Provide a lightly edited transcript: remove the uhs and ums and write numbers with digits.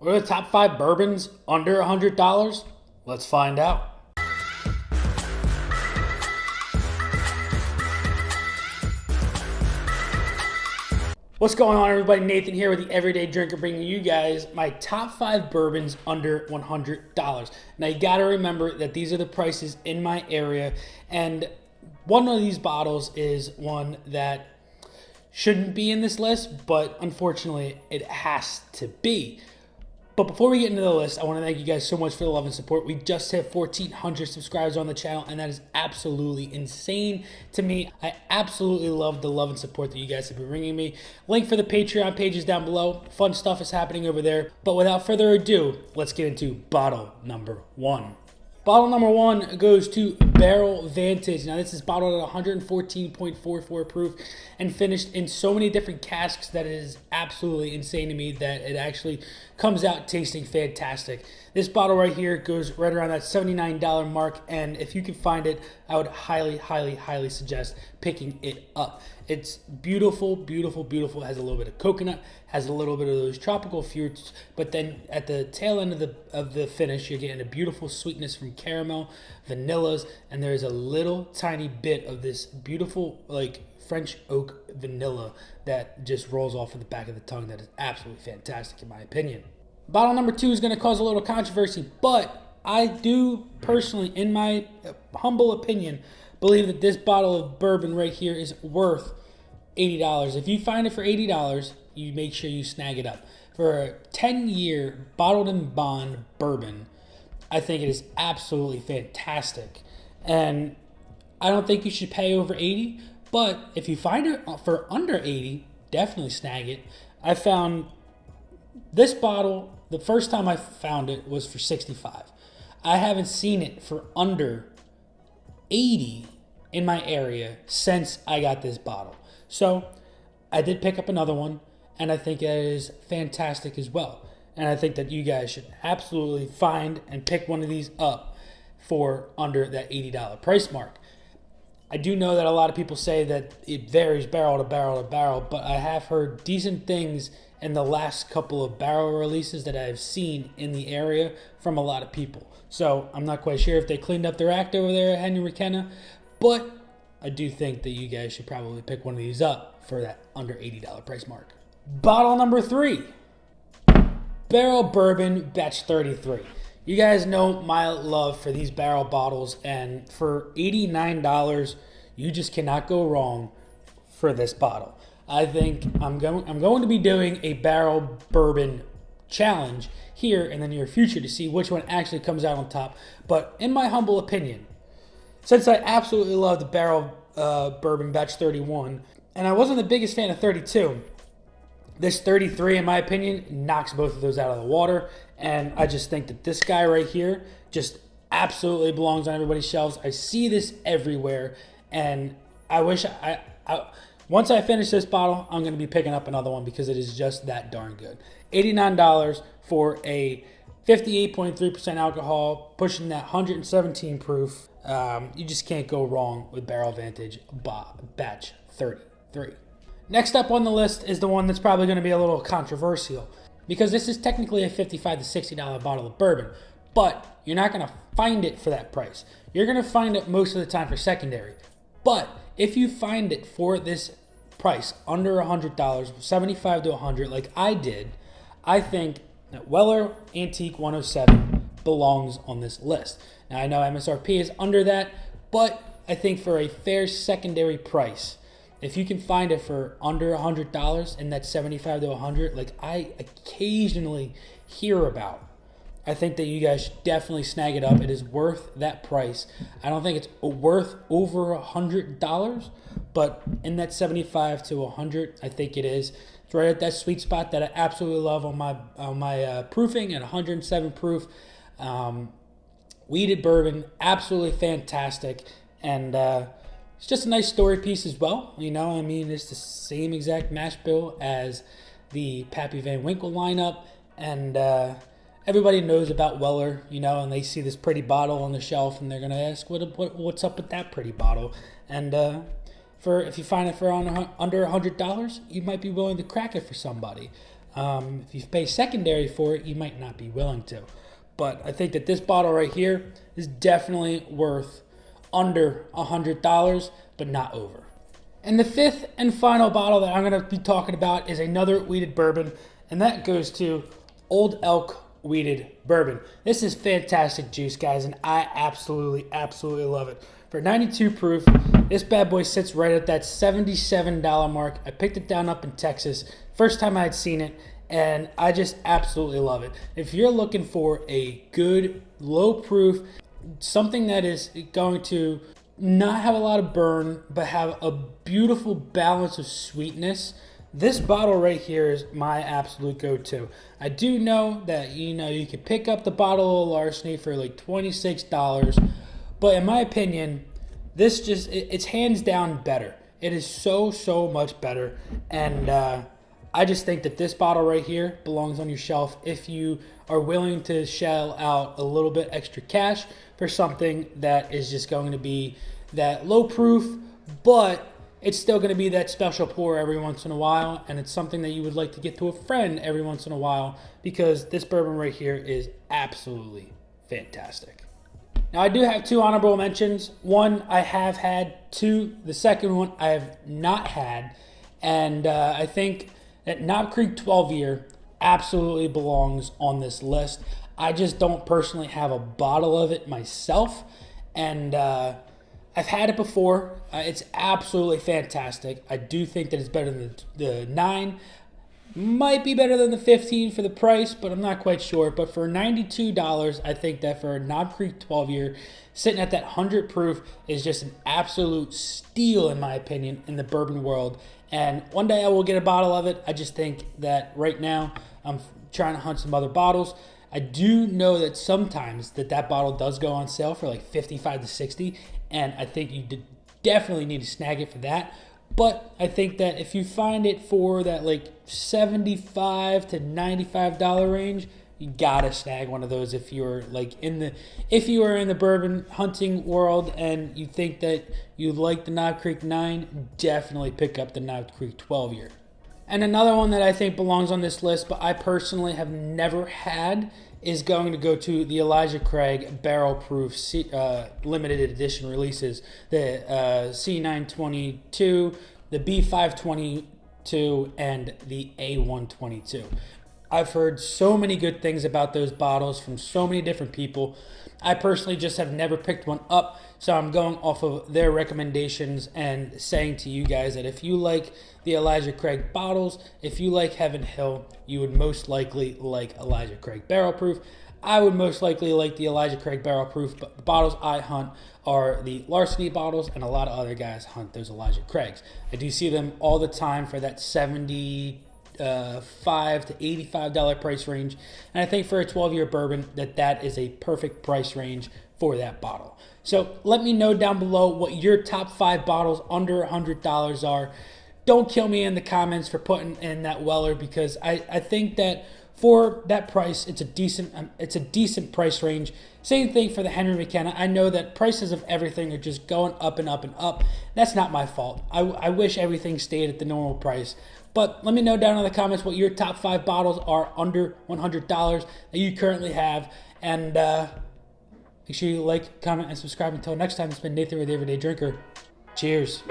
What are the top 5 bourbons under $100? Let's find out. What's going on, everybody? Nathan here with the Everyday Drinker, bringing you guys my top 5 bourbons under $100. Now, you got to remember that these are the prices in my area, and one of these bottles is one that shouldn't be in this list, but unfortunately, it has to be. But before we get into the list, I want to thank you guys so much for the love and support. We just hit 1,400 subscribers on the channel, and that is absolutely insane to me. I absolutely love the love and support that you guys have been bringing me. Link for the Patreon page is down below. Fun stuff is happening over there. But without further ado, let's get into bottle number 1. Bottle number 1 goes to Barrell Vantage. Now, this is bottled at 114.44 proof and finished in so many different casks that it is absolutely insane to me that it actually comes out tasting fantastic. This bottle right here goes right around that $79 mark, and if you can find it, I would highly, highly, highly suggest picking it up. It's beautiful, beautiful, beautiful. It has a little bit of coconut, has a little bit of those tropical fruits, but then at the tail end of the finish, you're getting a beautiful sweetness from caramel, vanillas, and there's a little tiny bit of this beautiful, like, French oak vanilla that just rolls off of the back of the tongue. That is absolutely fantastic in my opinion. Bottle number 2 is going to cause a little controversy, but I do personally, in my humble opinion, believe that this bottle of bourbon right here is worth $80. If you find it for $80, you make sure you snag it up. For a 10-year bottled in bond bourbon, I think it is absolutely fantastic. And I don't think you should pay over $80, but if you find it for under $80, definitely snag it. I found this bottle, the first time I found it was for $65. I haven't seen it for under $80 in my area since I got this bottle. So I did pick up another one, and I think it is fantastic as well. And I think that you guys should absolutely find and pick one of these up for under that $80 price mark. I do know that a lot of people say that it varies barrel to barrel to barrel, but I have heard decent things in the last couple of barrel releases that I've seen in the area from a lot of people. So I'm not quite sure if they cleaned up their act over there at McKenna, but I do think that you guys should probably pick one of these up for that under $80 price mark. Bottle number 3, Barrell Bourbon Batch 33. You guys know my love for these barrel bottles, and for $89, you just cannot go wrong for this bottle. I think I'm going to be doing a barrel bourbon challenge here in the near future to see which one actually comes out on top. But in my humble opinion, since I absolutely love the Barrell Bourbon Batch 31, and I wasn't the biggest fan of 32, this 33, in my opinion, knocks both of those out of the water. And I just think that this guy right here just absolutely belongs on everybody's shelves. I see this everywhere, and I wish once I finish this bottle, I'm going to be picking up another one because it is just that darn good. $89 for a 58.3% alcohol, pushing that 117 proof. You just can't go wrong with Barrell Vantage Batch 33. Next up on the list is the one that's probably going to be a little controversial, because this is technically a $55 to $60 bottle of bourbon, but you're not going to find it for that price. You're going to find it most of the time for secondary. But if you find it for this price, under $100, 75 to 100, like I did, I think that Weller Antique 107 belongs on this list. Now, I know MSRP is under that, but I think for a fair secondary price, if you can find it for under $100 in that 75 to 100, like I occasionally hear about, I think that you guys should definitely snag it up. It is worth that price. I don't think it's worth over $100, but in that 75 to 100, I think it is. It's right at that sweet spot that I absolutely love on my proofing at 107 proof. Wheated bourbon, absolutely fantastic, and it's just a nice story piece as well. You know, I mean, it's the same exact mash bill as the Pappy Van Winkle lineup, and everybody knows about Weller, you know, and they see this pretty bottle on the shelf, and they're going to ask, what's up with that pretty bottle? And if you find it for under $100, you might be willing to crack it for somebody. If you pay secondary for it, you might not be willing to. But I think that this bottle right here is definitely worth under $100, but not over. And the fifth and final bottle that I'm going to be talking about is another wheated bourbon, and that goes to Old Elk Wheated Bourbon. This is fantastic juice, guys, and I absolutely love it. For 92 proof, this bad boy sits right at that $77 mark. I picked it down up in Texas. First time I had seen it, and I just absolutely love it. If you're looking for a good, low proof, something that is going to not have a lot of burn, but have a beautiful balance of sweetness, this bottle right here is my absolute go-to. I do know that, you can pick up the bottle of Larceny for like $26, but in my opinion, this it's hands down better. It is so much better, and I just think that this bottle right here belongs on your shelf if you are willing to shell out a little bit extra cash for something that is just going to be that low proof, but it's still going to be that special pour every once in a while, and it's something that you would like to get to a friend every once in a while, because this bourbon right here is absolutely fantastic. Now, I do have two honorable mentions. One I have had, two, the second one I have not had, and I think that Knob Creek 12 year absolutely belongs on this list. I just don't personally have a bottle of it myself, and I've had it before. It's absolutely fantastic. I do think that it's better than the 9. Might be better than the 15 for the price, but I'm not quite sure. But for $92, I think that for a Knob Creek 12 year, sitting at that 100 proof is just an absolute steal, in my opinion, in the bourbon world. And one day I will get a bottle of it. I just think that right now I'm trying to hunt some other bottles. I do know that sometimes that bottle does go on sale for like 55 to 60, and I think you definitely need to snag it for that. But I think that if you find it for that like $75 to $95 range, you gotta snag one of those if you're like if you are in the bourbon hunting world and you think that you like the Knob Creek 9, definitely pick up the Knob Creek 12 year. And another one that I think belongs on this list, but I personally have never had, is going to go to the Elijah Craig Barrel Proof limited edition releases. The C922, the B522, and the A122. I've heard so many good things about those bottles from so many different people. I personally just have never picked one up, so I'm going off of their recommendations and saying to you guys that if you like the Elijah Craig bottles, if you like Heaven Hill, you would most likely like Elijah Craig Barrel Proof. I would most likely like the Elijah Craig Barrel Proof, but the bottles I hunt are the Larceny bottles, and a lot of other guys hunt those Elijah Craigs. I do see them all the time for that $75 to $85 price range, and I think for a 12-year bourbon that is a perfect price range for that bottle. So let me know down below what your top 5 bottles under $100 are. Don't kill me in the comments for putting in that Weller, because I think that for that price, it's a decent price range. Same thing for the Henry McKenna. I know that prices of everything are just going up and up and up. That's not my fault. I wish everything stayed at the normal price. But let me know down in the comments what your top 5 bottles are under $100 that you currently have. And make sure you like, comment, and subscribe. Until next time, it's been Nathan with the Everyday Drinker. Cheers.